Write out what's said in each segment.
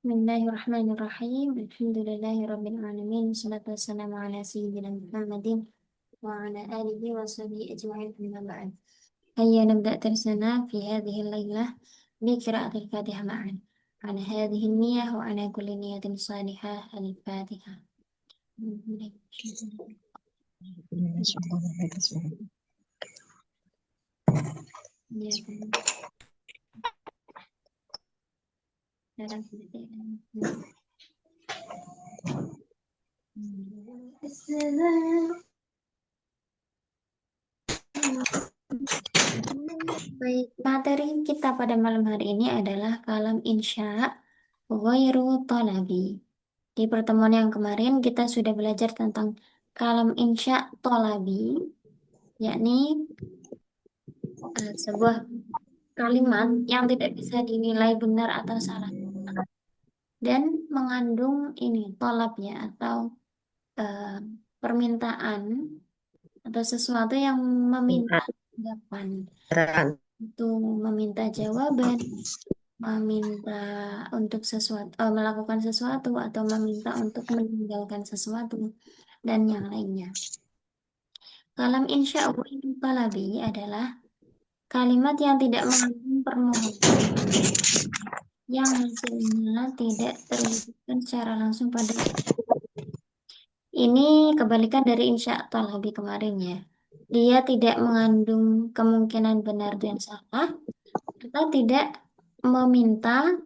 Bismillahirrahmanirrahim. Alhamdulillahirabbil alamin. Wassalatu wassalamu ala sayyidina Muhammadin wa ala alihi wa sahbihi ajma'in. Amma ba'd. Hayya nabda darsana fi hadhihi al-lailah bi qira'atil Fatihah ma'an. Ala hadhihi an-niyyah wa ala kulli niyyatin salihah. Al-Fatihah. Ya, dalam Baik, materi kita pada malam hari ini adalah kalam insya ghairu talabi. Di pertemuan yang kemarin kita sudah belajar tentang kalam insya talabi, yakni sebuah kalimat yang tidak bisa dinilai benar atau salah dan mengandung ini tolab ya atau eh, permintaan atau sesuatu yang meminta tanggapan itu meminta jawaban, meminta untuk sesuatu, melakukan sesuatu atau meminta untuk meninggalkan sesuatu dan yang lainnya. Kalam insya Allah itu talabi adalah kalimat yang tidak mengandung permohonan yang hasilnya tidak terwujudkan secara langsung pada ini kebalikan dari insya talabi kemarin ya. Dia tidak mengandung kemungkinan benar dan salah atau tidak meminta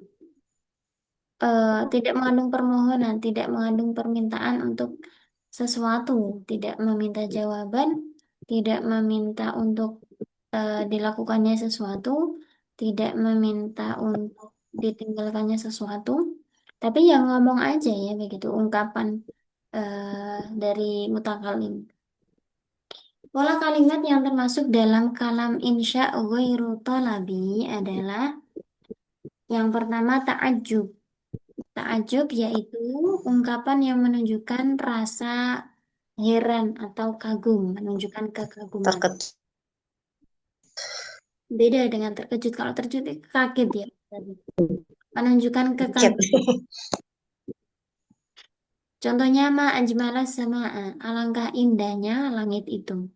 tidak mengandung permohonan, tidak mengandung permintaan untuk sesuatu, tidak meminta jawaban, tidak meminta untuk dilakukannya sesuatu, tidak meminta untuk ditinggalkannya sesuatu, tapi yang ngomong aja ya begitu ungkapan dari mutakalim. Pola kalimat yang termasuk dalam kalam insya ghairu talabi adalah yang pertama ta'ajjub. Ta'ajub yaitu ungkapan yang menunjukkan rasa heran atau kagum, menunjukkan kekaguman. Terkejut. Beda dengan terkejut. Kalau terkejut itu kaget ya. Menunjukkan kekaguman. Contohnya ma ajmalas samaa, alangkah indahnya langit itu.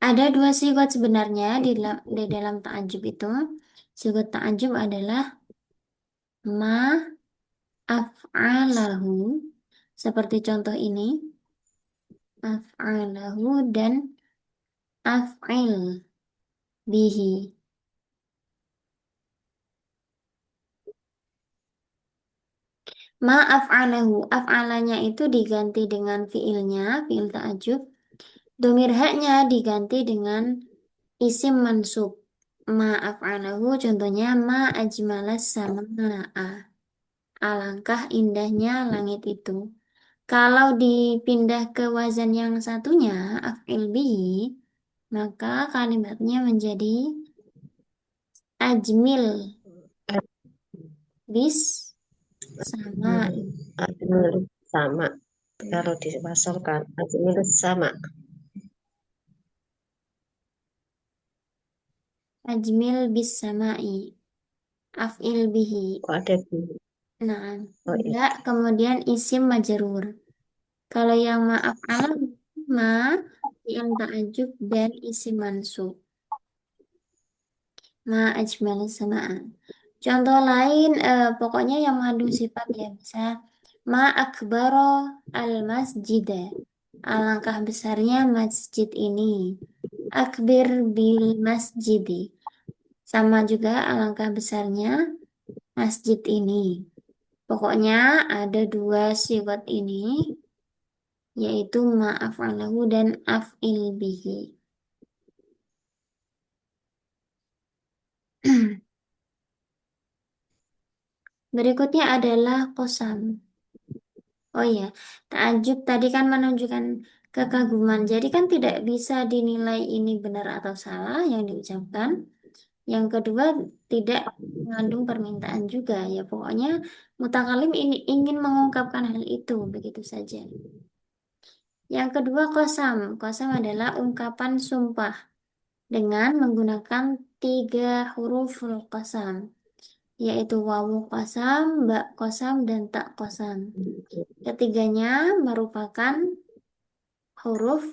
Ada dua sigot sebenarnya di dalam ta'ajub itu. Sigot ta'ajub adalah ma af'alahu, seperti contoh ini. Af'alahu dan af'il bihi. Ma af'alahu. Af'alanya itu diganti dengan fiilnya, fiil ta'ajub. Domir haknya diganti dengan isim mansub. Ma af'alahu contohnya ma ajmalas sama'a. Alangkah indahnya langit itu. Kalau dipindah ke wazan yang satunya, af'il bihi, maka kalimatnya menjadi ajmil bis sama Ajmil sama. Kalau dipasalkan ajmil sama. ajmil bis samai af'il bihi. Kok ada di Nah, oh, ya kemudian isim majrur. Kalau yang maaf alam ma fi'il ta'ajub dan isim mansub. Ma ajmal samaa. Contoh lain pokoknya yang mengandung sifat ya bisa ma akbaro al masjid. Alangkah besarnya masjid ini. Akbir bil masjidi. Sama juga alangkah besarnya masjid ini. Pokoknya ada dua sifat ini, yaitu ma'afalahu dan af'il bihi. Berikutnya adalah kosam. Oh iya, ta'ajub tadi kan menunjukkan kekaguman. Jadi kan tidak bisa dinilai ini benar atau salah yang diucapkan. Yang kedua, tidak mengandung permintaan juga. Ya pokoknya mutakalim ini ingin mengungkapkan hal itu, begitu saja. Yang kedua, kosam. Kosam adalah ungkapan sumpah dengan menggunakan tiga huruf qasam. yaitu wawu kosam, ba kosam, dan tak kosam. Ketiganya merupakan huruf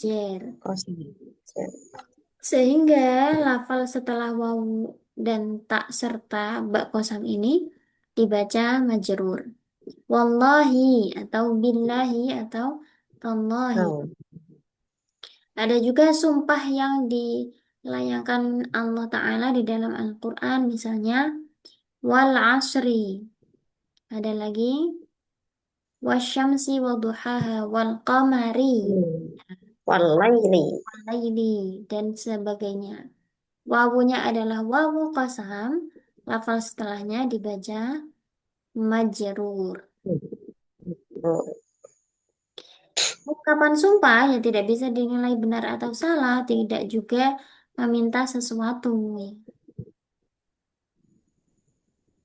jer. Kosong. Sehingga lafal setelah wawu dan tak serta ba kosam ini dibaca majrur. Wallahi atau billahi atau tallahi. Oh, Ada juga sumpah yang dilayangkan Allah Ta'ala di dalam Al-Quran, misalnya wal asri. Ada lagi wasyamsi wa duhaha wal qamari hmm. Walaili. wal laili dan sebagainya. Wawunya adalah wawu qasam, lafal setelahnya dibaca majrur. Oh, Ungkapan sumpah yang tidak bisa dinilai benar atau salah, tidak juga meminta sesuatu.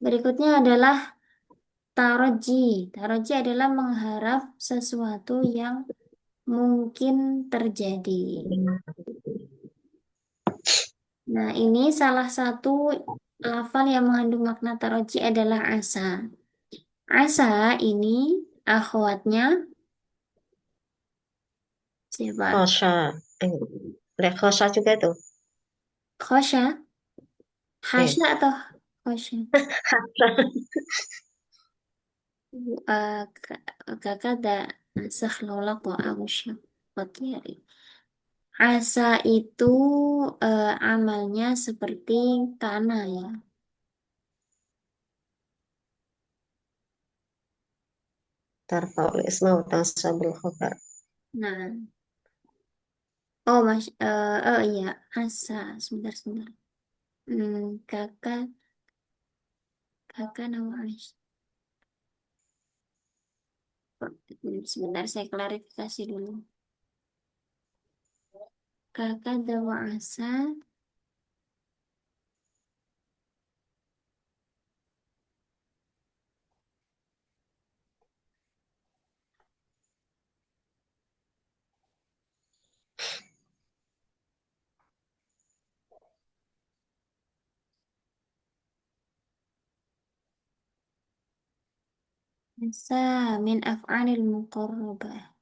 Berikutnya adalah taroji. Taroji adalah mengharap sesuatu yang mungkin terjadi. Nah, ini salah satu lafal yang mengandung makna taroji adalah asa. Asa ini akhwatnya siapa? Khosya. Eh, khosya juga itu. Khosya, Eh, Hasya atau Khosya? Kakak ada sakhlolak wa awsyak. Asa itu amalnya seperti kana ya. tarfaul isma wa tansabul khobar. Nah, oh mas, oh iya, asa. Sebentar, sebentar. Kakak, kakak nama Aisyah. Sebentar, saya klarifikasi dulu. Kakak dawa asa. Asa min af'anil muqarrabah.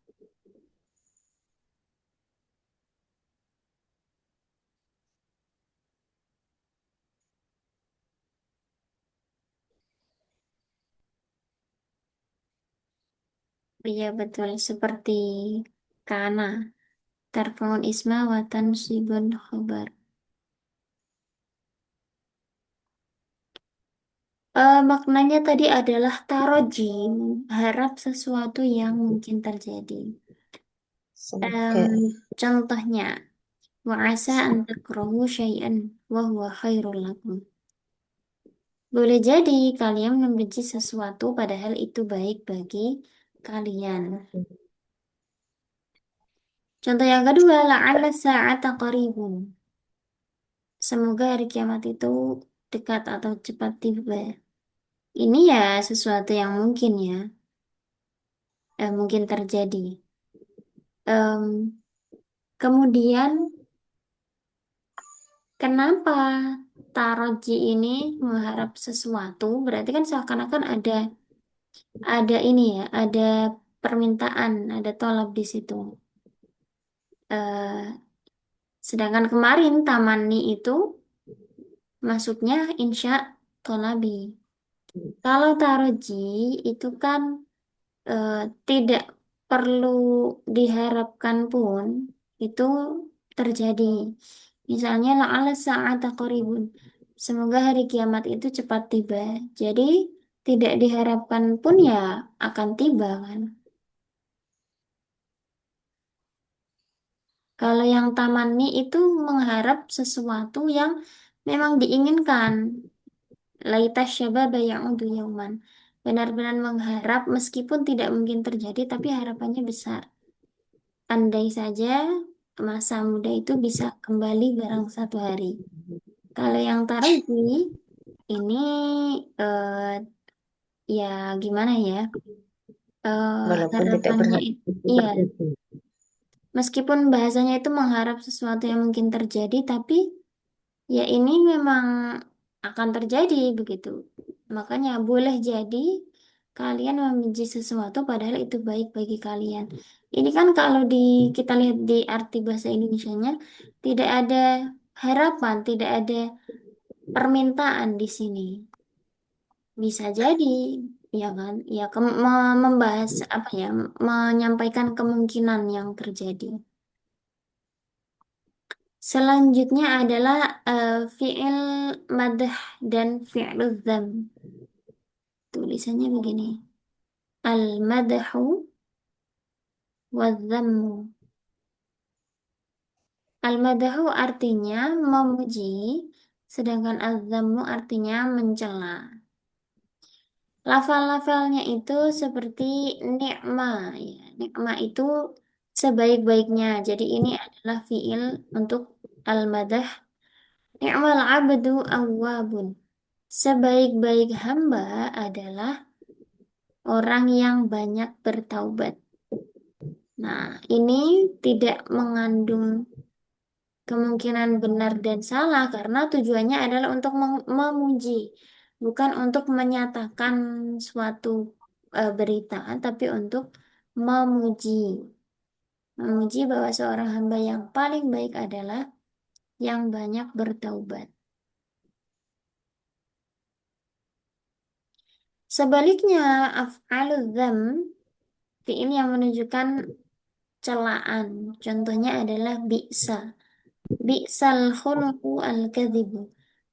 Iya betul, seperti kana. Tarfaun isma wa tansibun khobar. Maknanya tadi adalah taroji, harap sesuatu yang mungkin terjadi. Em, Semoga. contohnya, wa asa an takrahu syai'an wa huwa khairul lakum. Boleh jadi kalian membenci sesuatu padahal itu baik bagi kalian. Contoh yang kedua, la'alla sa'ata qaribun. Semoga hari kiamat itu dekat atau cepat tiba. Ini ya sesuatu yang mungkin ya, mungkin terjadi. Em, kemudian kenapa taroji ini mengharap sesuatu? Berarti kan seakan-akan ada ini ya, ada permintaan, ada tolak di situ. Eh, sedangkan kemarin tamani itu masuknya insya tolabi. Kalau taroji itu kan eh, tidak perlu diharapkan pun itu terjadi. Misalnya la'alla sa'ata qaribun. Semoga hari kiamat itu cepat tiba. Jadi tidak diharapkan pun ya akan tiba kan. Kalau yang tamani itu mengharap sesuatu yang memang diinginkan. Laita syababa ya'udu yauman. Benar-benar mengharap meskipun tidak mungkin terjadi tapi harapannya besar. Andai saja masa muda itu bisa kembali barang satu hari. Kalau yang taruji ini eh, ya gimana ya? Walaupun tidak Harapannya berharap itu itu iya, terjadi. meskipun bahasanya itu mengharap sesuatu yang mungkin terjadi, tapi ya ini memang akan terjadi begitu. Makanya boleh jadi kalian membenci sesuatu padahal itu baik bagi kalian. Ini kan kalau kita lihat di arti bahasa Indonesianya tidak ada harapan, tidak ada permintaan di sini. Bisa jadi, ya kan? Ya membahas apa ya, menyampaikan kemungkinan yang terjadi. Selanjutnya adalah fi'il madah dan fi'il dzam. Tulisannya begini. Al-madahu wa dzammu. Al-madahu artinya memuji, sedangkan al-dzammu artinya mencela. Lafal-lafalnya itu seperti ni'ma, ya. Ni'ma itu sebaik-baiknya. Jadi ini adalah fi'il untuk al-madah. Ni'mal abdu awwabun. Sebaik-baik hamba adalah orang yang banyak bertaubat. Nah, ini tidak mengandung kemungkinan benar dan salah karena tujuannya adalah untuk memuji, bukan untuk menyatakan suatu berita, tapi untuk memuji. Memuji bahwa seorang hamba yang paling baik adalah yang banyak bertaubat. Sebaliknya, af'alul dzam, fi'il yang menunjukkan celaan. Contohnya adalah bi'sa. Bi'sal khuluqu al-kadzibu.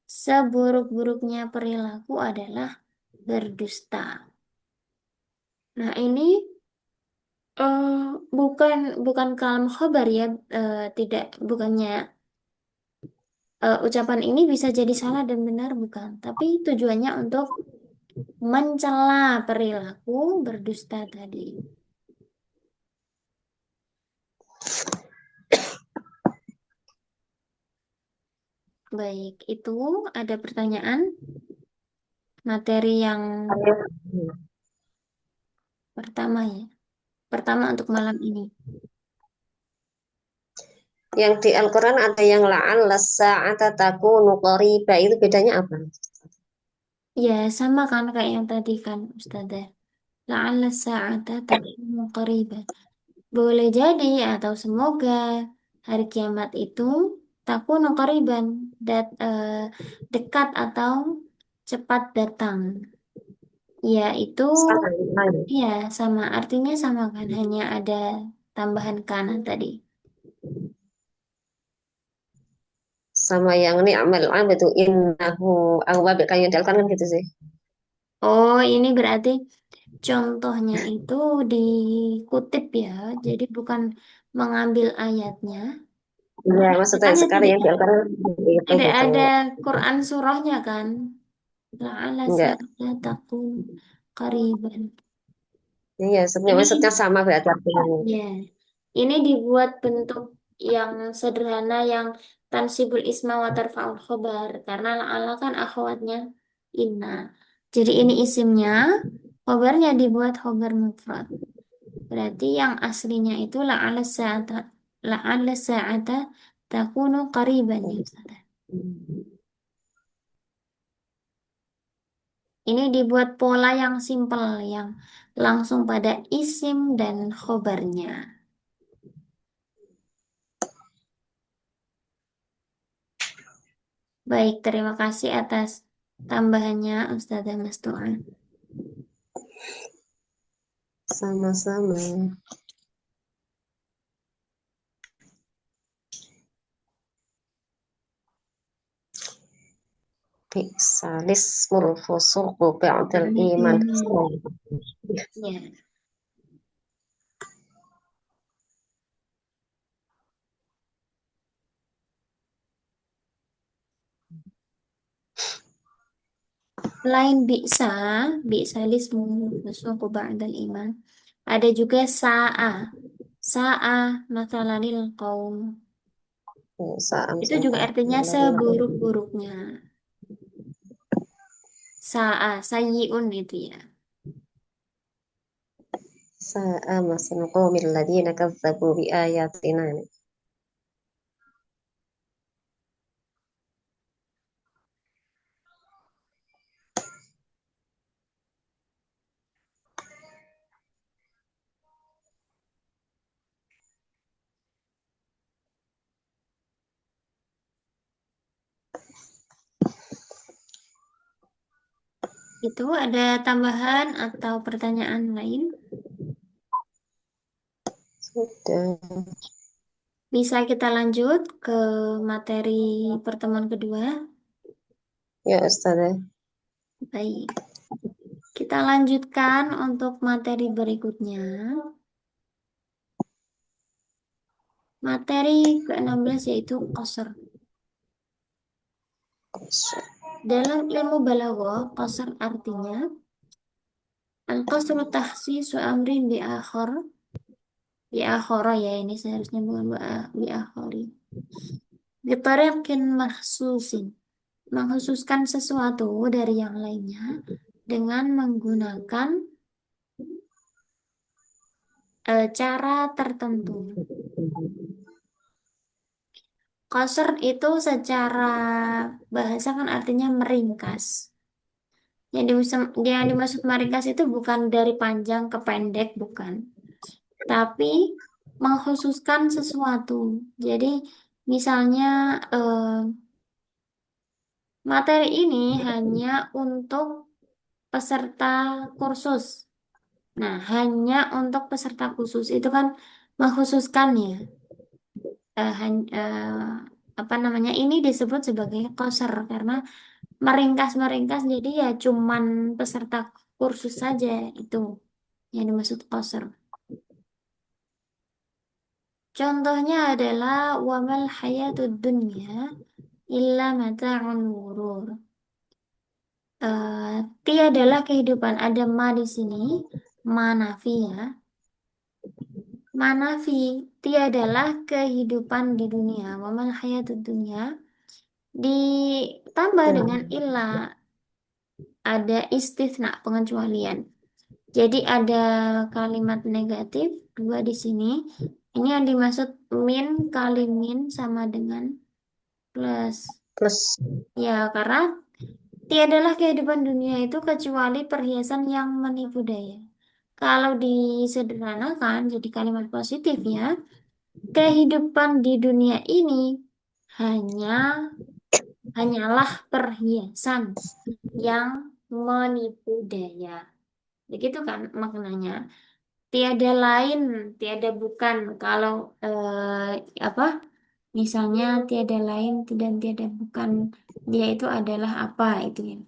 Seburuk-buruknya perilaku adalah berdusta. Nah, ini eh, bukan bukan kalam khobar ya, tidak bukannya ucapan ini bisa jadi salah dan benar bukan, tapi tujuannya untuk mencela perilaku berdusta tadi. Baik, itu ada pertanyaan materi yang pertama ya. Pertama untuk malam ini. Yang di Al-Quran ada yang la'alla sa'ata takunu qariba, itu bedanya apa? Ya, sama kan kayak yang tadi kan, Ustazah. La'alla sa'ata takunu qariban. Boleh jadi atau semoga hari kiamat itu takunu qariban, dekat atau cepat datang. Ya, itu Sama, ya sama artinya sama kan, hanya ada tambahan kana tadi. sama yang ni'mal abdu innahu awwab, kayak yang di Al-Quran kan gitu sih. Oh, ini berarti contohnya itu dikutip ya, jadi bukan mengambil ayatnya. Iya, Karena maksudnya makanya sekarang yang di Al-Quran itu tidak gitu. ada Quran surahnya kan. La'ala Enggak. takun qariban. Iya, sebenarnya maksudnya Ini sama berarti artinya. ya, ini dibuat bentuk yang sederhana yang tansibul isma wa tarfa'ul khobar karena la'ala kan akhwatnya inna. Jadi ini isimnya, khobarnya dibuat khobar mufrad. Berarti yang aslinya itu la'ala sa'ata takunu qariban ya Ustaz. Ini dibuat pola yang simpel, yang langsung pada isim dan khobarnya. Baik, terima kasih atas tambahannya Ustazah Mastua. Sama-sama. Bi'salis fusuqu ba'dal iman. Ya, selain bisa lismu fusuqu ba'dal iman. Ada juga sa'a mathalanil qaum. Sa'am Itu juga sa'am. artinya seburuk-buruknya. Sayyi'un itu ya. Sa'am masalul qaumil ladina kazzabu bi ayatina. Itu ada tambahan atau pertanyaan lain? Sudah. Bisa kita lanjut ke materi pertemuan kedua. Ya, Ustazah. Baik, kita lanjutkan untuk materi berikutnya. Materi ke-16 yaitu qasr. Dalam ilmu balaghah, qasr artinya al-qasru tahsisu amrin bi akhara ya ini seharusnya bukan bi akhari. Bitariqin mahsusin, menghususkan sesuatu dari yang lainnya dengan menggunakan cara tertentu. Qasr itu secara bahasa kan artinya meringkas. Yang dimaksud meringkas itu bukan dari panjang ke pendek, bukan. Tapi mengkhususkan sesuatu. Jadi misalnya eh, materi ini hanya untuk peserta kursus. Nah, hanya untuk peserta khusus itu kan mengkhususkan ya. Apa namanya? Ini disebut sebagai qasr karena meringkas-meringkas jadi ya cuman peserta kursus saja itu yang dimaksud qasr. Contohnya adalah wamal hayatud dunya illa mata'un ghurur. Tiadalah kehidupan ada ma di sini, manafi ya. Manafi tiadalah kehidupan di dunia. Wamal hayatud dunya ditambah dengan Hmm. illa ada istisna pengecualian. Jadi ada kalimat negatif dua di sini. Ini yang dimaksud min kali min sama dengan plus. Plus. Ya, karena tiadalah kehidupan dunia itu kecuali perhiasan yang menipu daya. Kalau disederhanakan jadi kalimat positif ya, kehidupan di dunia ini hanya hanyalah perhiasan yang menipu daya. Begitu kan maknanya. Tiada lain, tiada bukan. Kalau apa? Misalnya tiada lain dan tiada bukan dia itu adalah apa itu ya.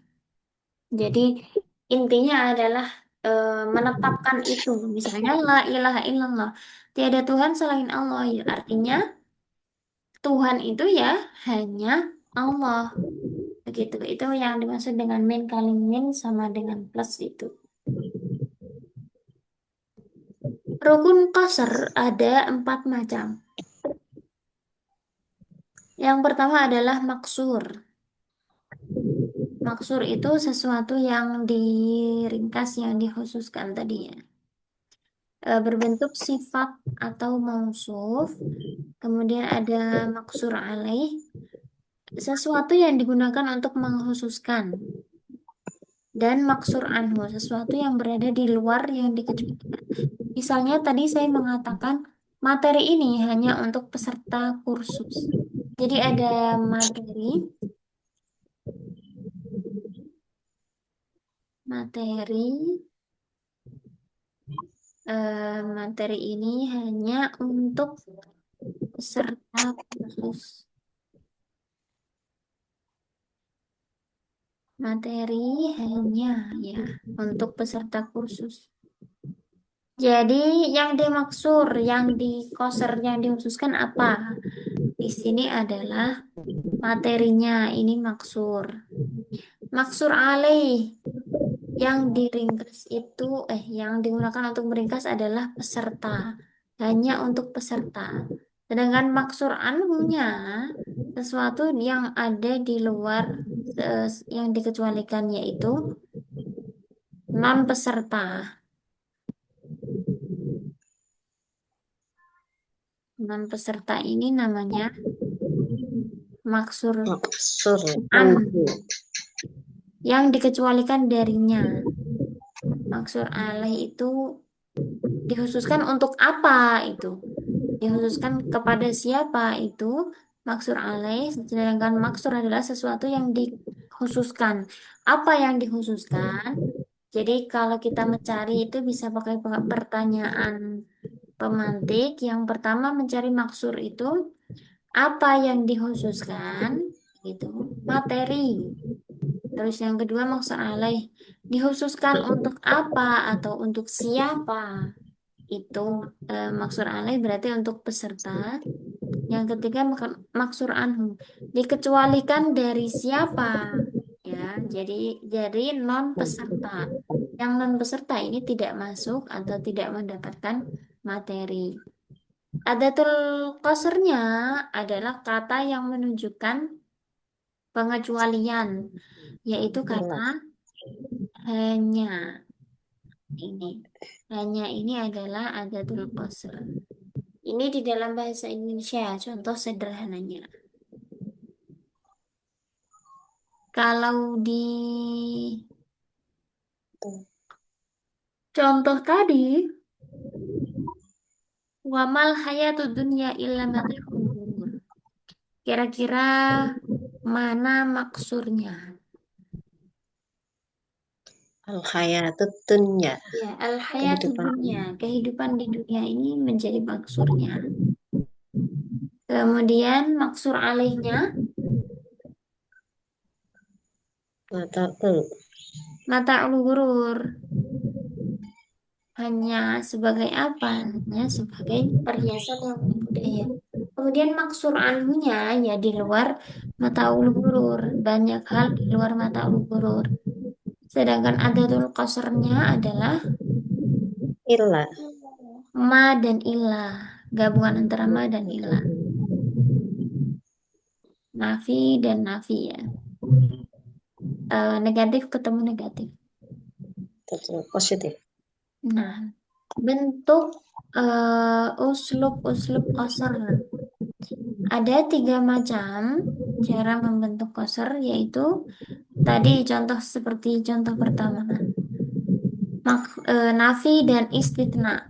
Jadi intinya adalah menetapkan itu. Misalnya la ilaha illallah. Tiada Tuhan selain Allah ya. Artinya Tuhan itu ya hanya Allah. Begitu. Itu yang dimaksud dengan min kali min sama dengan plus itu. Rukun qasr ada 4 macam. Yang pertama adalah maksur. Maksur itu sesuatu yang diringkas, yang dikhususkan tadi ya. Berbentuk sifat atau mausuf. Kemudian ada maksur alaih, sesuatu yang digunakan untuk mengkhususkan. Dan maksur anhu, sesuatu yang berada di luar yang dikecualikan. Misalnya tadi saya mengatakan materi ini hanya untuk peserta kursus. Jadi ada materi materi ini hanya untuk peserta kursus. Materi hanya ya untuk peserta kursus. Jadi yang dimaksur, yang di koser, yang dikhususkan apa? Di sini adalah materinya, ini maksur. Maksur alaih yang diringkas itu, yang digunakan untuk meringkas adalah peserta. Hanya untuk peserta. Sedangkan maksur anhunya sesuatu yang ada di luar yang dikecualikan yaitu non peserta. Non peserta ini namanya maksur Maksur. an yang dikecualikan darinya. Maksur alaih itu dikhususkan untuk apa itu? Dikhususkan kepada siapa itu? Maksur alaih, sedangkan maksur adalah sesuatu yang khususkan. Apa yang dikhususkan? Jadi kalau kita mencari itu bisa pakai pertanyaan pemantik. Yang pertama mencari maksur itu apa yang dikhususkan, gitu. Materi. Terus yang kedua maksud alaih dikhususkan untuk apa atau untuk siapa? Itu maksud alaih berarti untuk peserta. Yang ketiga maksur anhu dikecualikan dari siapa? Ya, jadi non peserta. Yang non peserta ini tidak masuk atau tidak mendapatkan materi. Adatul qasrnya adalah kata yang menunjukkan pengecualian, yaitu kata Illa. hanya. Ini hanya ini adalah adatul qasr. Ini di dalam bahasa Indonesia, contoh sederhananya. Kalau di contoh tadi, wamal hayatud dunya illa mata'ul ghurur. Kira-kira mana maksurnya? Al hayatud dunya. Ya, al hayatud Kehidupan dunya, kehidupan di dunia ini menjadi maksurnya. Kemudian maksur alaihnya, mata mata'ul ghurur. Hanya sebagai apa? Hanya sebagai perhiasan yang menipu daya. Kemudian maksur anhunya ya di luar mata ulu hurur. Banyak hal di luar mata ulu hurur. Sedangkan adatul qasrnya adalah illa. ma dan ilah. Gabungan antara ma dan ilah. Nafi dan nafi ya. Negatif ketemu negatif. Positif. Nah, bentuk uslub qasr. Ada tiga macam cara membentuk qasr, yaitu tadi contoh seperti contoh pertama, nafi dan istitna.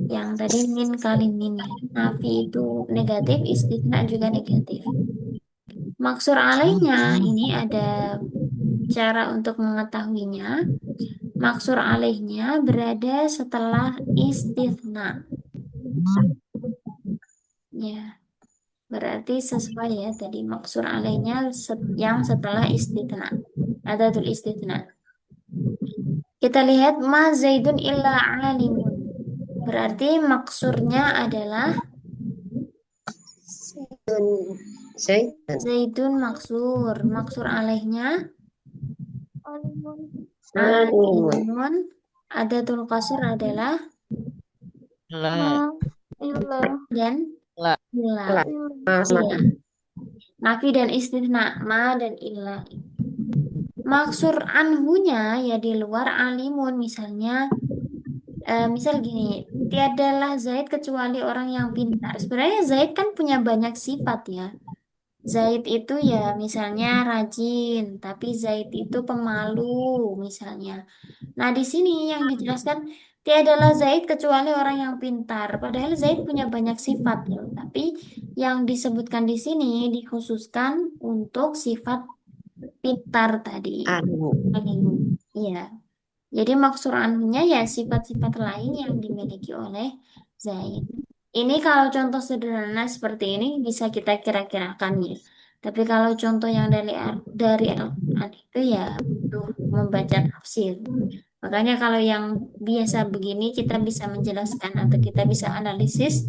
Yang tadi min kali min ya. Nafi itu negatif, istitna juga negatif. Maksur alaihnya ini ada cara untuk mengetahuinya. Maksur alaihnya berada setelah istitna. Ya, berarti sesuai ya tadi maksur alaihnya yang setelah istitna. Adatul istitna. Kita lihat ma zaidun illa alimun. Berarti maksurnya adalah Zaitun. zaidun maksur. Maksur alaihnya Alimun. alimun. Adatul qasr adalah La, dan la, ila. La. Iya. Nafi dan istisna ma dan ila. Maksur anhunya ya di luar alimun, misalnya misal gini, tiadalah Zaid kecuali orang yang pintar. Sebenarnya Zaid kan punya banyak sifat ya. Zaid itu ya misalnya rajin, tapi Zaid itu pemalu misalnya. Nah, di sini yang dijelaskan tiadalah Zaid kecuali orang yang pintar. Padahal Zaid punya banyak sifat loh, tapi yang disebutkan di sini dikhususkan untuk sifat pintar tadi. Alimun. Alim. Iya. Jadi maksud anhunya ya sifat-sifat lain yang dimiliki oleh Zaid. Ini kalau contoh sederhana seperti ini bisa kita kira-kirakan ya. Tapi kalau contoh yang dari Al-Quran itu ya butuh membaca tafsir. Makanya kalau yang biasa begini kita bisa menjelaskan atau kita bisa analisis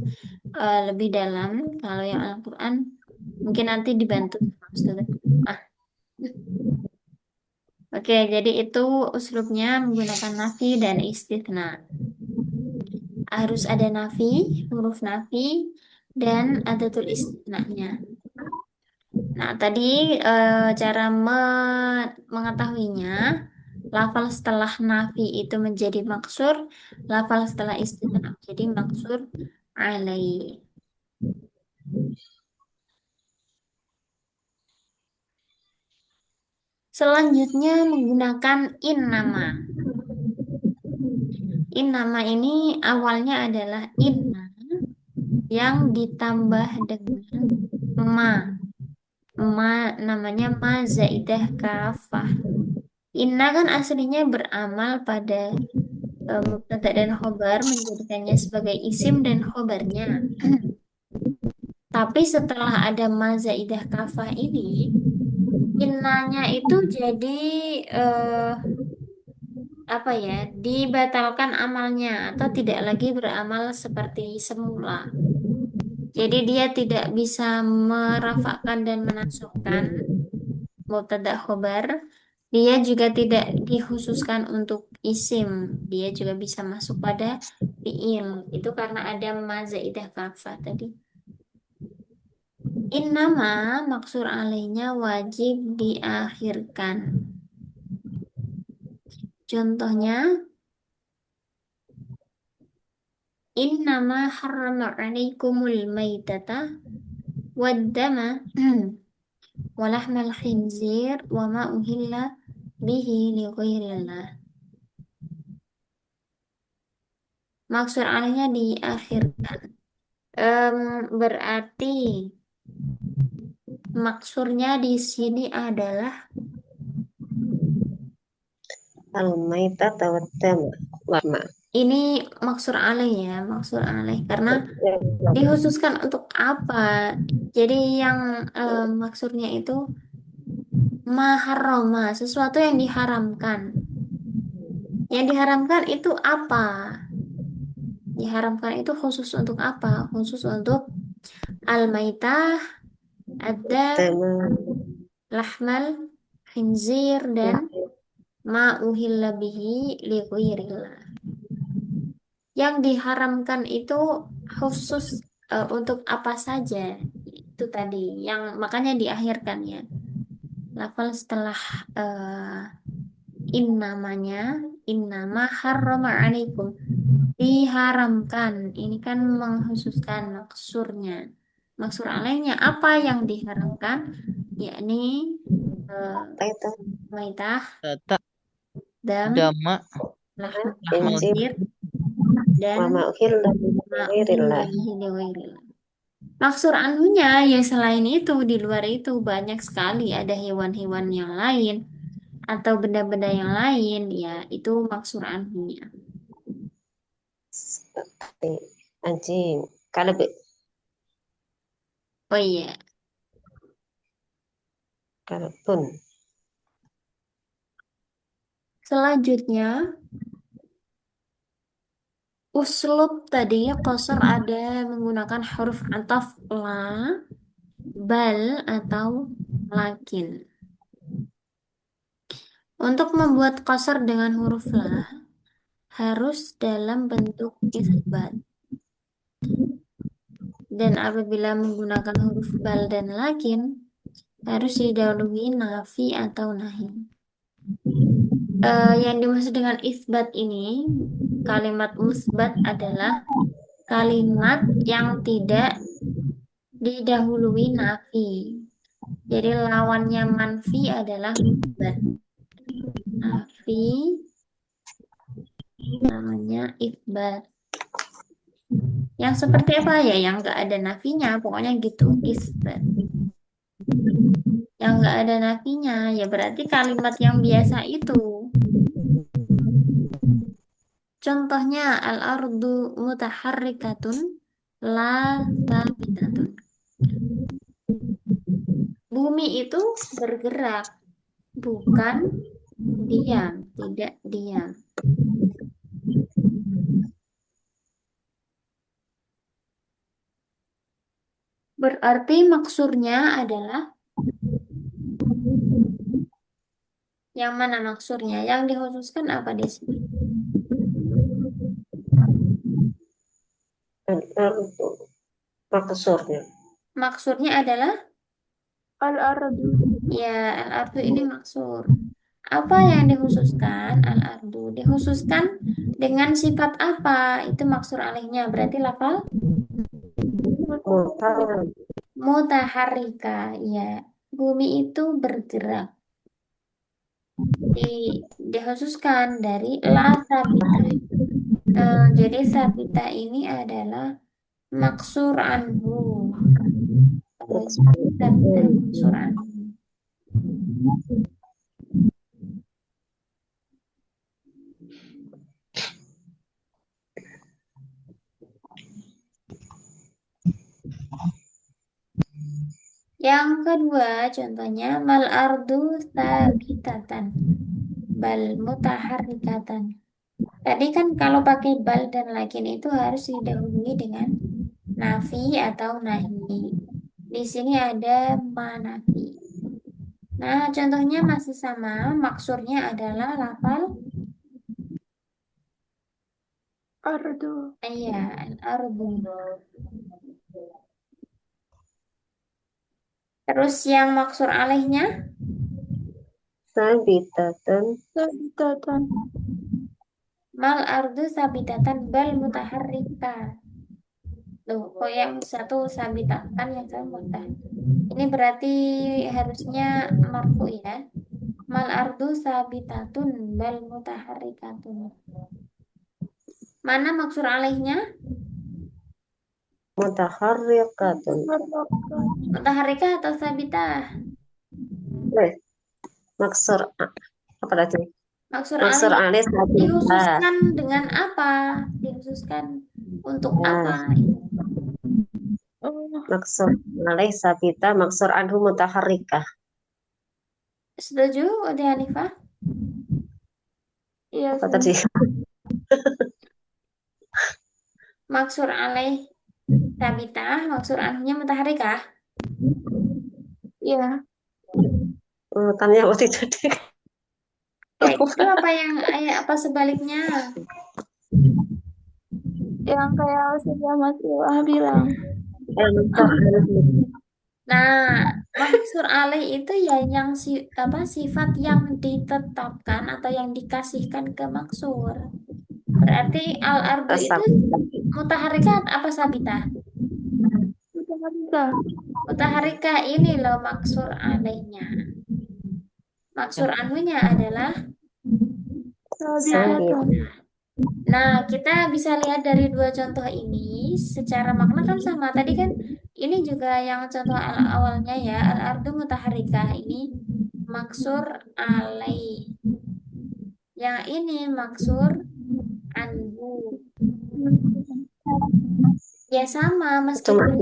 lebih dalam. Kalau yang Al-Quran mungkin nanti dibantu sama Ustazah. Ah, oke, jadi itu uslubnya menggunakan nafi dan istitsna. Harus ada nafi, huruf nafi, dan adatul istitsnanya. Nah, tadi cara mengetahuinya, lafal setelah nafi itu menjadi maksur, lafal setelah istitsna jadi maksur alai. Selanjutnya menggunakan in nama. In nama ini awalnya adalah inna yang ditambah dengan ma. namanya ma zaidah kafah. Inna kan aslinya beramal pada mubtada dan khobar, menjadikannya sebagai isim dan khobarnya. Tapi setelah ada ma zaidah kafah ini, innanya itu jadi eh, apa ya, dibatalkan amalnya atau tidak lagi beramal seperti semula. Jadi dia tidak bisa merafakkan dan menasabkan mubtada khobar. Dia juga tidak dikhususkan untuk isim. Dia juga bisa masuk pada fiil. Itu karena ada ma zaidah kafah tadi. Innama maksur alaihnya wajib diakhirkan. Contohnya, innama harrama alaikumul maitata waddama walahmal khinzir wa ma uhilla bihi li ghairillah. Maksud alihnya diakhirkan. Berarti maksurnya di sini adalah Al-maita tawaddama. Wama. ini maksur alih ya, maksur alih karena dikhususkan untuk apa? Jadi yang maksudnya itu maharrama, sesuatu yang diharamkan. Yang diharamkan itu apa? Diharamkan itu khusus untuk apa? Khusus untuk al-maitah, ada Tema. lahmal, khinzir, dan ma uhilla bihi li ghairillah. Yang diharamkan itu khusus untuk apa saja? Itu tadi yang makanya diakhirkan ya. Lafal setelah in namanya innama harrama alaikum diharamkan. Ini kan mengkhususkan maksurnya. Maksur alaihnya apa yang diharamkan? Yakni Apa itu? maitah, Tata dam, dama lahmul Injil. khinzir, dan Wama uhilla ma bighairillah. uhilla bihi lighairillah. Maksur anunya ya selain itu di luar itu banyak sekali ada hewan-hewan yang lain atau benda-benda yang lain ya itu maksur anunya. Seperti anjing. Kalau Oh iya, kalaupun selanjutnya uslub tadi qasar ada menggunakan huruf ataf la, bal atau lakin. Untuk membuat qasar dengan huruf la harus dalam bentuk isbat. Dan apabila menggunakan huruf bal dan lakin, harus didahului nafi atau nahi. Yang dimaksud dengan isbat ini, kalimat musbat adalah kalimat yang tidak didahului nafi. Jadi lawannya manfi adalah musbat. Nafi namanya isbat. Yang seperti apa ya? Yang nggak ada nafinya, pokoknya gitu, isbat. Yang nggak ada nafinya, ya berarti kalimat yang biasa itu. Contohnya, al-ardu mutaharrikatun la thabitatun. Bumi itu bergerak, bukan diam, tidak diam. Berarti maksurnya adalah yang mana maksurnya? Yang dikhususkan apa di sini? maksurnya. Maksurnya adalah Al-ardu. ya al-ardu ini maksur. Apa yang dikhususkan? Al-ardu dikhususkan dengan sifat apa? Itu maksur alihnya. Berarti lafal Mutar. mutaharrika. Ya, bumi itu bergerak. Dikhususkan dari la sabita. Jadi sabita ini adalah maksur anhu. sabitatan maksuran. Yang kedua contohnya mal ardu sabitatan bal mutaharrikatan. Tadi kan kalau pakai bal dan lakin itu harus didahului dengan nafi atau nahi. Di sini ada manafi. Nah, contohnya masih sama, maksurnya adalah lafal Ardu. iya, al-ardu. Terus yang maksur alaihnya Sabitatan. Sabitatan. mal ardu sabitatan bal mutaharrika. Loh, kok yang satu sabitatan, yang satu mutah. Ini berarti harusnya marfu ya. Mal ardu sabitatun bal mutaharrikatun. Mana maksur alaihnya? Mutaharrikatun. Mutaharrika atau sabitah? Maksur apa tadi? Maksur Maksur alaih alih sabitah. dikhususkan dengan apa? Dikhususkan untuk apa? Maksur alih sabitah, maksur anhu mutaharrikah. Setuju, Ode Hanifah? Iya, Apa tadi? Maksur alaih sabitah, maksur anhunya mutaharrikah? Iya. Tanya apa tidak? Kayak gitu apa sebaliknya? Yang kayak sudah Mas Iwah bilang. Maksur alih. Nah, maksur alaih itu ya yang sifat yang ditetapkan atau yang dikasihkan ke maksur. Berarti al-ardu itu mutaharrikat apa sabitah? Mutaharrikah. Mutaharrikah ini loh maksur alaihnya. Maksur anhunya adalah Sabitatan. Nah, kita bisa lihat dari dua contoh ini secara makna kan sama. Tadi kan ini juga yang contoh awalnya ya, al-ardu mutaharrikah ini maksur alaih. Yang ini maksur anhu. Ya sama, meskipun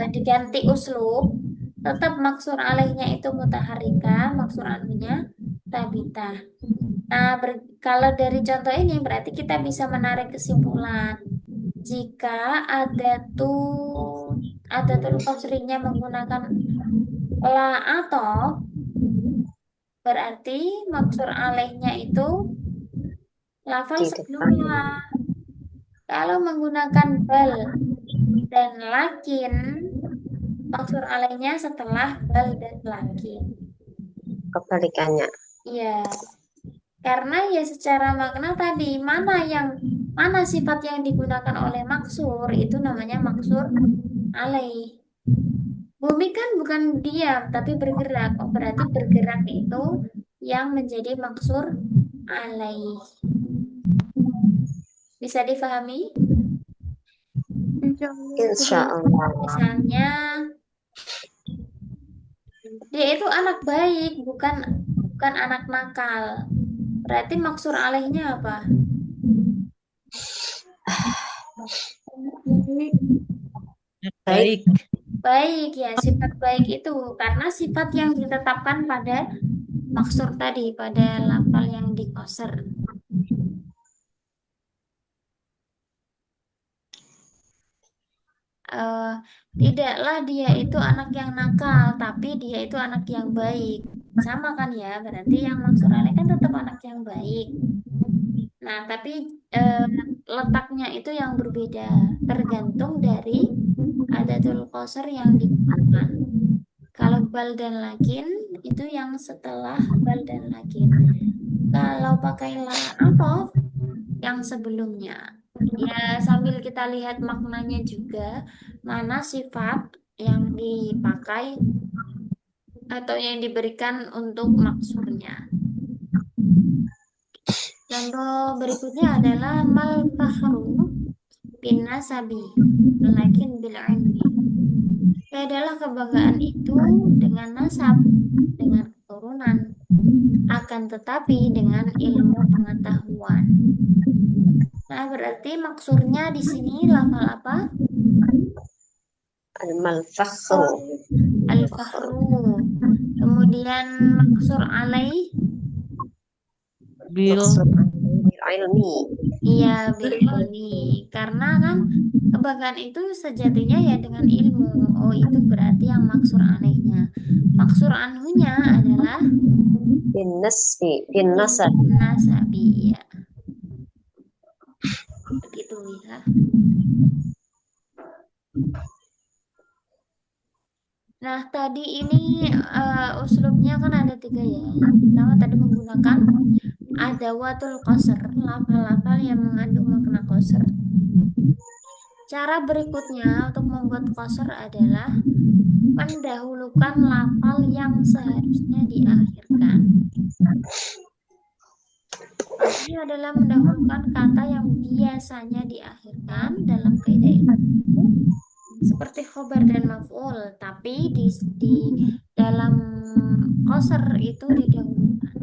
diganti uslub, tetap maksur alaihnya itu mutaharrika, maksur anhunya tabitah. Nah, kalau dari contoh ini berarti kita bisa menarik kesimpulan jika adatul qasrinya menggunakan la atau berarti maksur alaihnya itu lafal sebelumnya. Kalau menggunakan bal dan lakin, maksur alaihnya setelah bal dan lakin. Kebalikannya. Iya, karena ya secara makna tadi mana sifat yang digunakan oleh maksur itu namanya maksur alaih. Bumi kan bukan diam tapi bergerak. Oh, berarti bergerak itu yang menjadi maksur alaih. Bisa difahami? Insya Allah. Misalnya dia itu anak baik, bukan anak nakal. Berarti maksur alaihnya apa? Baik. Baik ya, sifat baik itu karena sifat yang ditetapkan pada maksur tadi, pada lafal yang dikoser. Tidaklah dia itu anak yang nakal, tapi dia itu anak yang baik. Sama kan ya, berarti yang maksud alaih kan tetap anak yang baik. Nah, tapi letaknya itu yang berbeda, tergantung dari adatul qasar yang digunakan. Kalau bal dan lakin itu yang setelah bal dan lakin. Kalau pakai la atau yang sebelumnya. Ya, sambil kita lihat maknanya juga, mana sifat yang dipakai atau yang diberikan untuk maksurnya. Contoh berikutnya adalah mal fakhru bin nasabi lakin bil ilmi. adalah kebanggaan itu dengan nasab, dengan keturunan, akan tetapi dengan ilmu pengetahuan. Nah, berarti maksudnya di sini lafal apa? Al-fakhru. Al-fakhru. Kemudian maksur alaih, Bil Maksud ilmi. iya bil ilmi. Karena kan kebanggaan itu sejatinya ya dengan ilmu. Oh, itu berarti yang maksur alaihnya. Maksur anhunya adalah Bin nasbi. Bin nasab. nasabi, ya. Begitu ya. Nah, tadi ini uslubnya kan ada tiga ya. Yang pertama tadi menggunakan adawatul qasr, lafal-lafal yang mengandung makna qasr. Cara berikutnya untuk membuat qasr adalah mendahulukan lafal yang seharusnya diakhirkan. Maksudnya adalah mendahulukan kata yang biasanya diakhirkan dalam kaidah ilmu seperti khobar dan maf'ul, tapi di dalam qasr itu didahulukan.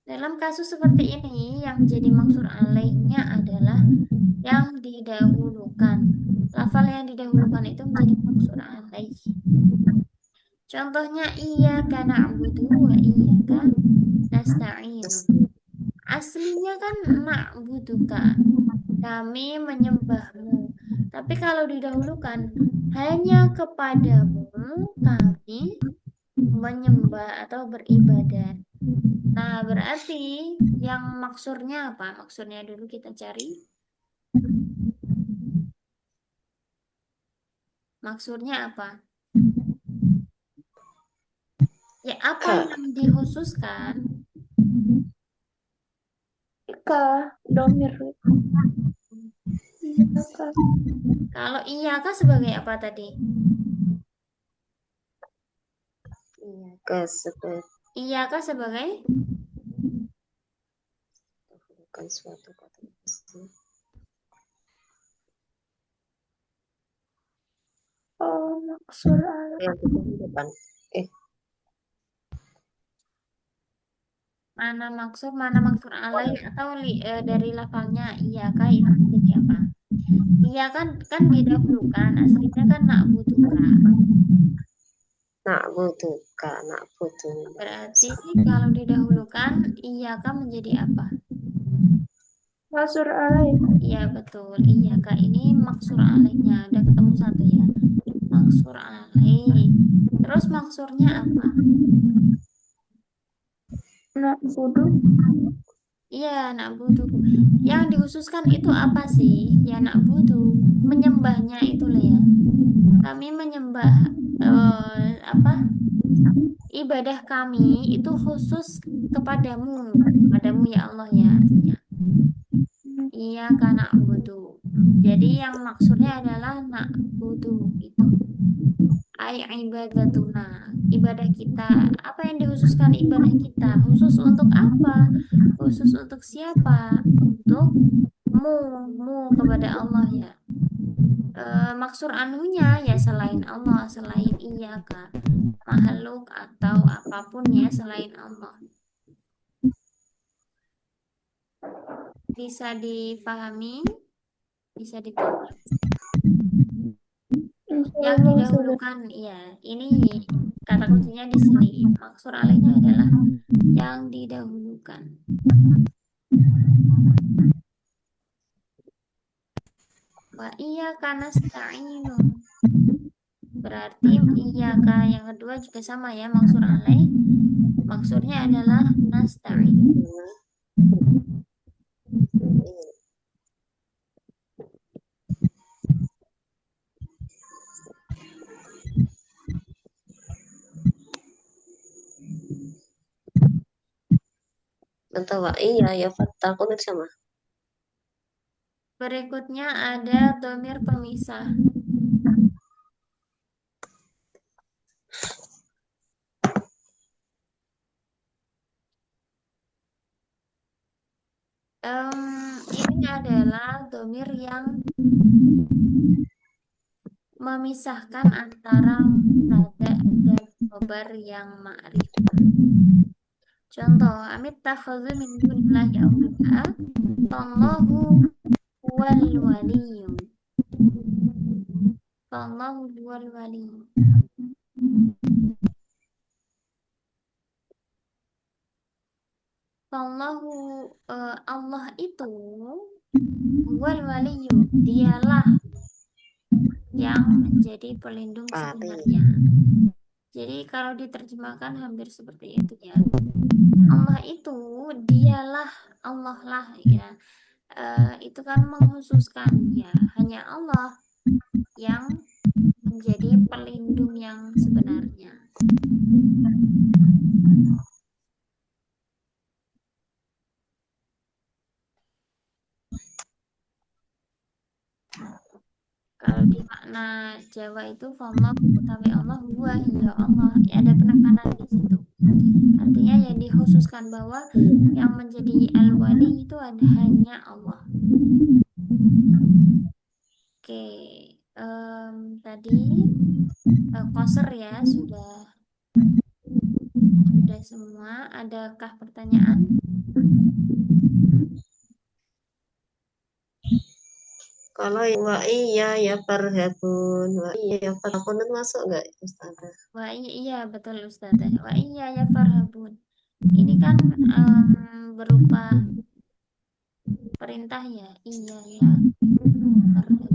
Dalam kasus seperti ini, yang jadi maksud alaihnya adalah yang didahulukan. Lafal yang didahulukan itu menjadi maksud alaih. Contohnya iyyaka na'budu wa iyyaka nasta'inu. Aslinya kan na'buduka, kami menyembahmu. Tapi kalau didahulukan, hanya kepadamu kami menyembah atau beribadah. Nah, berarti yang maksudnya apa? Maksudnya dulu kita cari. Maksudnya apa? Ya, apa yang dikhususkan? Ka, domir. Iya, Ka. Kalau iya kah sebagai apa tadi? Iya, kesebut. Iya kah sebagai? Bukan suatu kata. Oh, maksud ala. Yang di depan. Mana maksud alaih atau dari lafalnya iya kah itu jadi apa? Iya kan didahulukan, aslinya kan nak butuhkan. Na'buduka. Na'budu. Berarti kalau didahulukan iya kah menjadi apa? Maksud ala ya. Iya betul, iya kak ini maksur alaihnya udah ketemu satu ya, maksur alaih. Terus maksurnya apa? Nak budu. Iya nak butuh. Yang dikhususkan itu apa sih? Ya nak butuh, menyembahnya itu lah ya. Kami menyembah apa? Ibadah kami itu khusus kepadamu ya Allah ya. Artinya. Iya karena butuh. Jadi yang maksudnya adalah nak butuh itu. Ay ibadatuna, ibadah kita. Apa yang dikhususkan ibadah kita? Khusus untuk apa? Khusus untuk siapa? Untuk mu kepada Allah ya. Maksud anunya ya selain Allah, selain iya kak, makhluk atau apapun ya selain Allah. Bisa dipahami, bisa dipahami. Yang didahulukan, ya ini kata kuncinya di sini. Maksud alihnya adalah yang didahulukan. Wa iya karena nasta'inu. Berarti iya yang kedua juga sama ya maksud alaih. Maksudnya adalah nasta'in. Atau iya ya fatakun itu sama. Berikutnya ada domir pemisah. Ini adalah domir yang memisahkan antara mubtada dan khobar yang ma'rifah. Contoh, amit takhadhu min dunillahi awliya, Allahu huwal waliyyu. Allahu huwal waliyyu. Allahu Allah itu huwal waliyyu, dialah yang menjadi pelindung Wali. sebenarnya. Jadi kalau diterjemahkan hampir seperti itu ya. Allah itu dialah Allah lah ya. Itu kan menghususkan ya, hanya Allah yang menjadi pelindung yang sebenarnya. Kalau di makna Jawa itu Allah utawi Allah huwa ya Allah, ya ada penekanan di situ. Artinya yang dikhususkan bahwa yang menjadi al-wali itu hanya Allah. Oke, tadi qasr ya sudah semua. Adakah pertanyaan? Kalau wa iya ya farhabun, wa iya ya farhabun itu masuk nggak Ustazah? Wah iya betul Ustazah. Wah iya ya farhabun. Ini kan berupa perintah ya. Iya ya farhabun.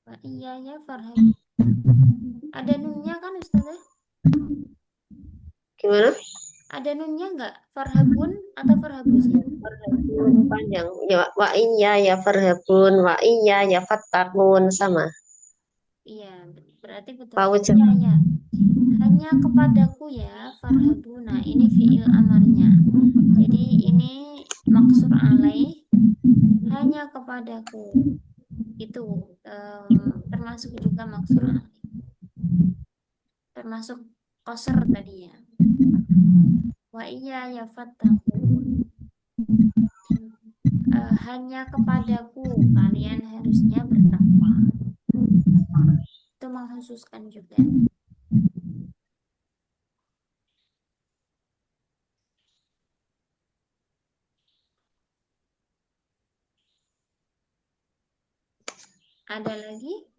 Wah iya ya farhabun. Ada nunnya kan Ustazah? Gimana? Ada nunnya nggak? Farhabun atau farhabun sih? Farhabun panjang. Ya, wa iya ya farhabun, wa iya ya fattakun sama. Iya, berarti betul. Paujud. Iya ya. Hanya kepadaku ya farhabuna. Ini fiil amarnya. Jadi ini maksur alaih, hanya kepadaku. Itu termasuk juga maksur alaih. Termasuk qasr tadi ya. Wa iya ya fattakun. Hanya kepadaku kalian harusnya bertakwa. Itu mengkhususkan juga. Ada lagi?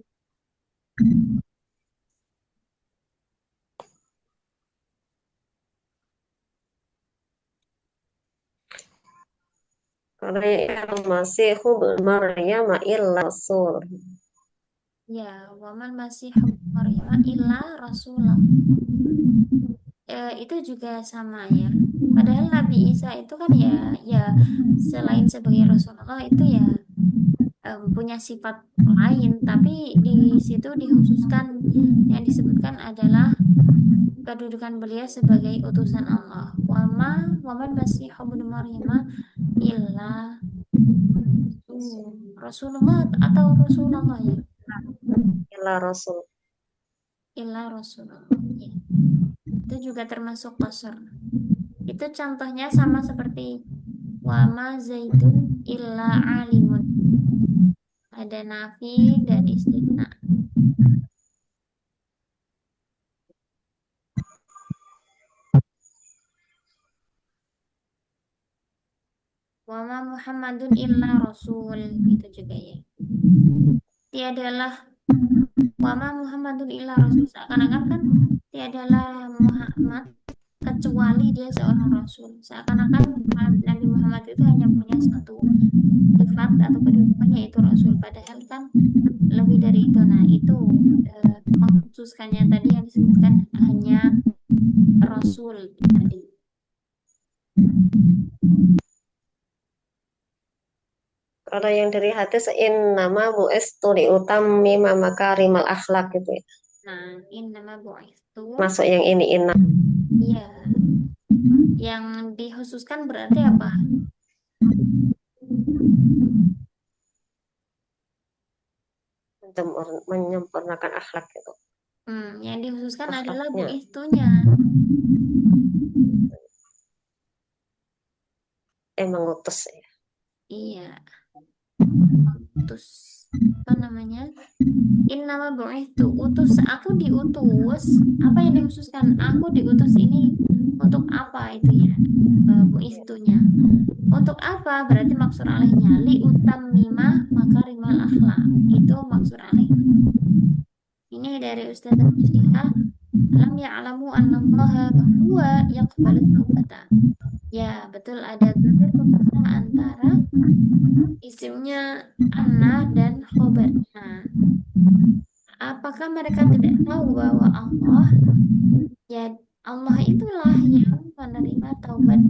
Kalau masih hubul Maryam illa rasul. Ya, waman masih Maryam illa Rasulullah. Itu juga sama ya. Padahal Nabi Isa itu kan ya selain sebagai Rasulullah itu ya punya sifat lain, tapi di situ dikhususkan yang disebutkan adalah kedudukan beliau sebagai utusan Allah. Waman masih Maryam illa Rasulullah atau Rasulullah ya. Illa rasul. Illa Rasulullah. Ya. Itu juga termasuk qasr. Itu contohnya sama seperti wama zaitun illa alimun. Ada nafi dan istisna. Wama Muhammadun illa rasul. Itu juga ya. Tiadalah wama Muhammadun illa rasul. Seakan-akan kan tiadalah Muhammad kecuali dia seorang rasul. Seakan-akan Nabi Muhammad itu hanya punya satu sifat atau kedudukannya yaitu rasul. Padahal kan lebih dari itu. Nah, itu mengkhususkannya tadi yang disebutkan hanya rasul tadi. Kalau yang dari hadis nama bu'istu liutammima makarimal akhlak gitu ya. Nah, innama bu'istu. Masuk yang ini inna. Iya. Yang dikhususkan berarti apa? Menyempurnakan akhlak gitu. Yang dikhususkan adalah Akhlaknya. bu'istunya. Mengutus ya. Iya, utus. Apa namanya? Innama bu'ithu, utus, aku diutus. Apa yang dikhususkan? Aku diutus ini untuk apa itu ya? Bu'ithunya. Untuk apa? Berarti maksud alaihnya li utammimah makarimal akhlak. Itu maksud alaih. Ini dari Ustazah Musyiha. Alam ya'lamu annallaha huwa yaqbalu taubata. Ya, betul ada dhamir pemisah antara isimnya anna dan khobarnya. Apakah mereka tidak tahu bahwa Allah, ya Allah itulah yang menerima taubat.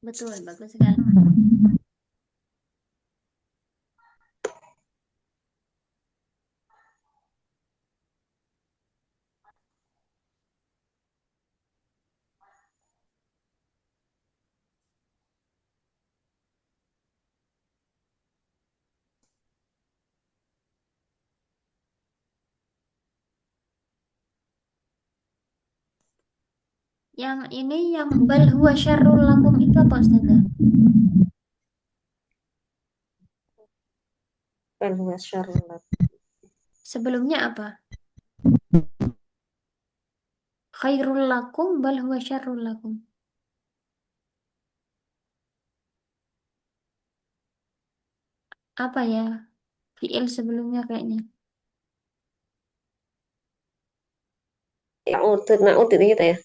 Betul, bagus sekali. Yang ini yang bal huwa syarrul lakum itu apa Ustazah? Bal huwa syarrun lakum. Sebelumnya apa? Khairul lakum bal huwa syarrul lakum. Apa ya? Fiil sebelumnya kayaknya. Ya'udhu, na'udhu itu kita ya.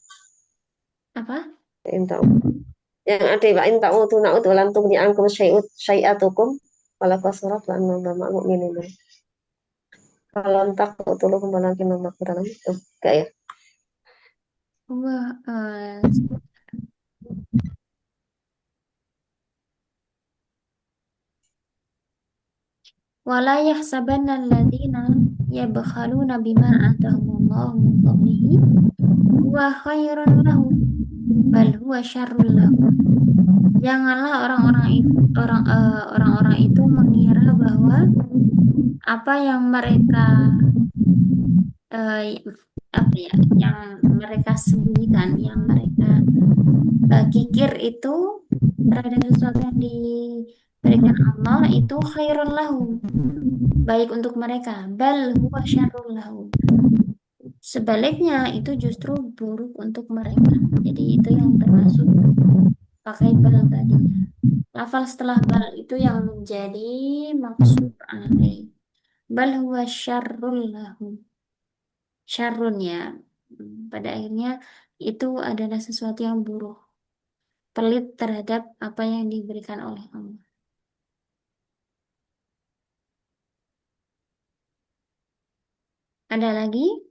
Apa? In ta'udhu. Yang ada wa in ta'udhu na'udhu walam tughni ankum syai'atukum wala qasurat wa anna Allaha mu'minin. Kalau tak tulukum walakin maghfiratan itu enggak ya. Wah, wala yahsabanna alladziina yabkhaluna bima atahumullahu min fadlihi huwa khairun lahum bal huwa syarrul lahum. Janganlah orang-orang itu mengira bahwa apa yang mereka eh, apa ya, yang mereka sembunyikan, yang mereka kikir itu terhadap sesuatu yang diberikan Allah itu khairun lahum, baik untuk mereka, bal huwa syarrul lahum. Sebaliknya itu justru buruk untuk mereka. Jadi itu yang termasuk pakai bal tadinya. Lafal setelah bal itu yang menjadi maksud alaih. Bal huwa syarrul lahum. Syarrun ya. Pada akhirnya itu adalah sesuatu yang buruk. Pelit terhadap apa yang diberikan oleh Allah. Ada lagi?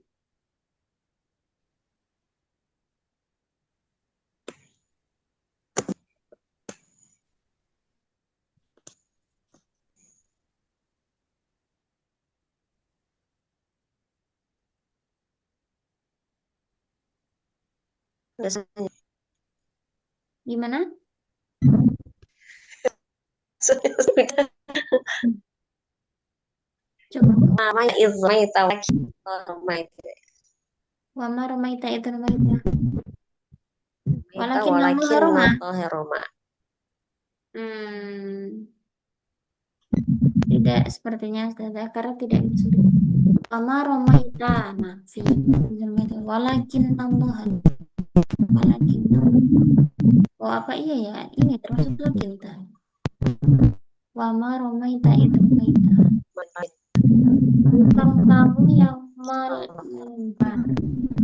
Biasanya. Gimana? Sudah Coba. namanya izmaita walakin Wa ma ramaita idh ramaita. Walakin Allah walakin rama. Roma. Hmm, tidak sepertinya Ustazah, karena tidak disebut. Wa ma ramaita. Nah, fi. Walakin Allah. Walakin Allah. Oh, apa iya ya? Ini termasuk lakin tah. Wa ma ramaita idh ramaita. Bukan kamu yang melempar.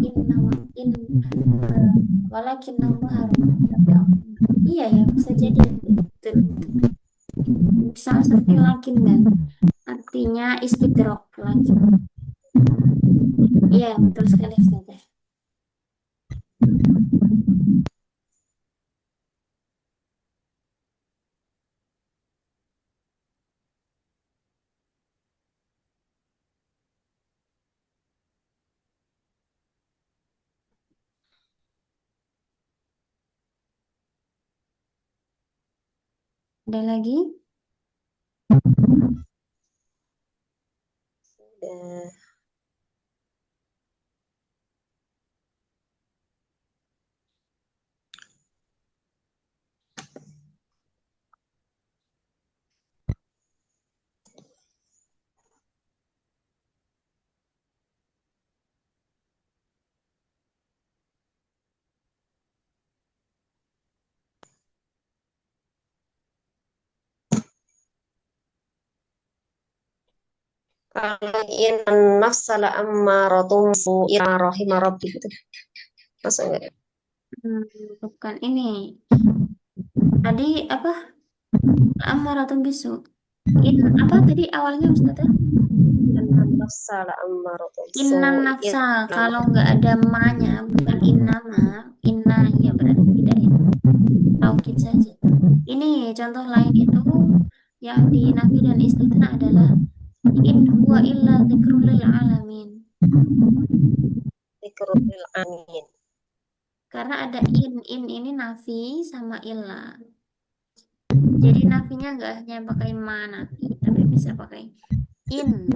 In walakin Allah rama. Tapi iya ya, bisa jadi betul. Sama seperti lakin kan. Artinya istidrok lakin. Iya, betul sekali Ustazah. Ada lagi? Ya. Kalau inna nafsa la ammaratun ila rahima rabbi itu. Masuk enggak? Hmm, bukan ini. Tadi apa? Amaratun bisu. Apa tadi awalnya Ustazah? Inna nafsa la ammaratun Innan ila nafsa. Kalau nggak ada ma-nya, bukan innama. Inna ya berarti tidak ya. Taukid saja. Ini contoh lain itu yang di nafi dan istitsna adalah in huwa illa dzikrul lil alamin. dzikrul lil alamin. Karena ada in ini nafi sama illa. Jadi nafinya nggak hanya pakai ma nafi, tapi bisa pakai in.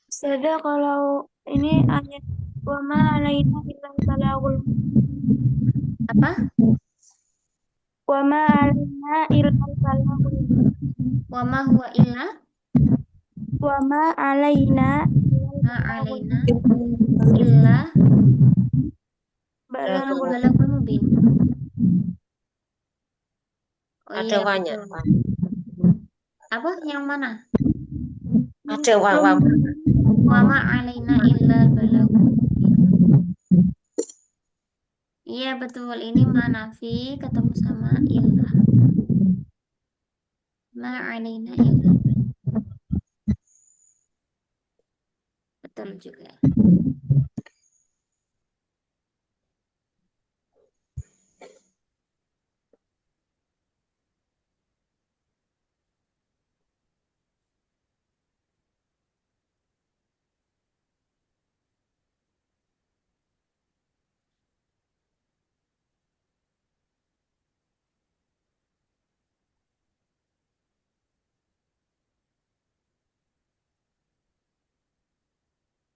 Ustazah, kalau ini ayat wa ma alaina illal balagul Apa? wa ma alaina illal balagul Wa ma huwa illa wa ma alaina ma alaina illa balagul balagul mubin. Oh Ada iya wanya. betul. Apa? Yang mana? Ada wawam. Wa ma alaina illa balagul mubin. Iya betul. Ini ma nafi ketemu sama illa. Ma alaina illa. Betul juga.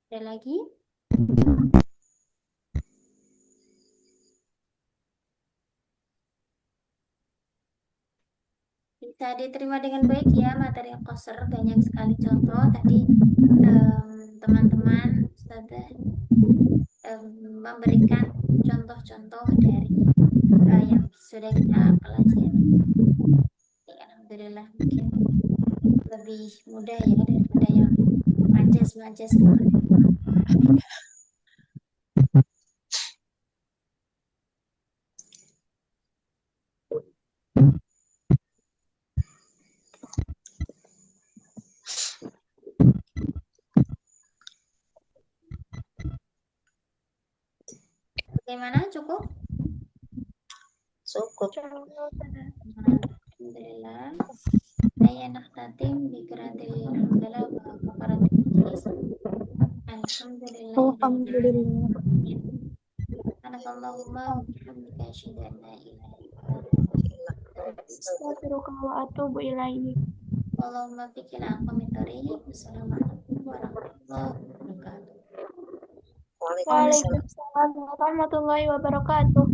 Ada lagi? Bisa diterima dengan baik ya materi koser, banyak sekali contoh tadi teman-teman Ustazah memberikan contoh-contoh dari yang sudah kita pelajari. Ya, alhamdulillah mungkin lebih mudah ya daripada yang majas-majas kemarin. Bagaimana? Cukup? Cukup. Alhamdulillah. Saya naktatim bi qiraatil hamdalah wa kafaratil majlis. Alhamdulillah. Subhanakallahumma wa bihamdika asyhadu an la ilaha illa anta Astaghfiruka wa atubu ilaik. Allahumma fikina aqwamit thariq. Wassalamualaikum warahmatullahi wabarakatuh. Waalaikumsalam. Waalaikumsalam warahmatullahi wabarakatuh.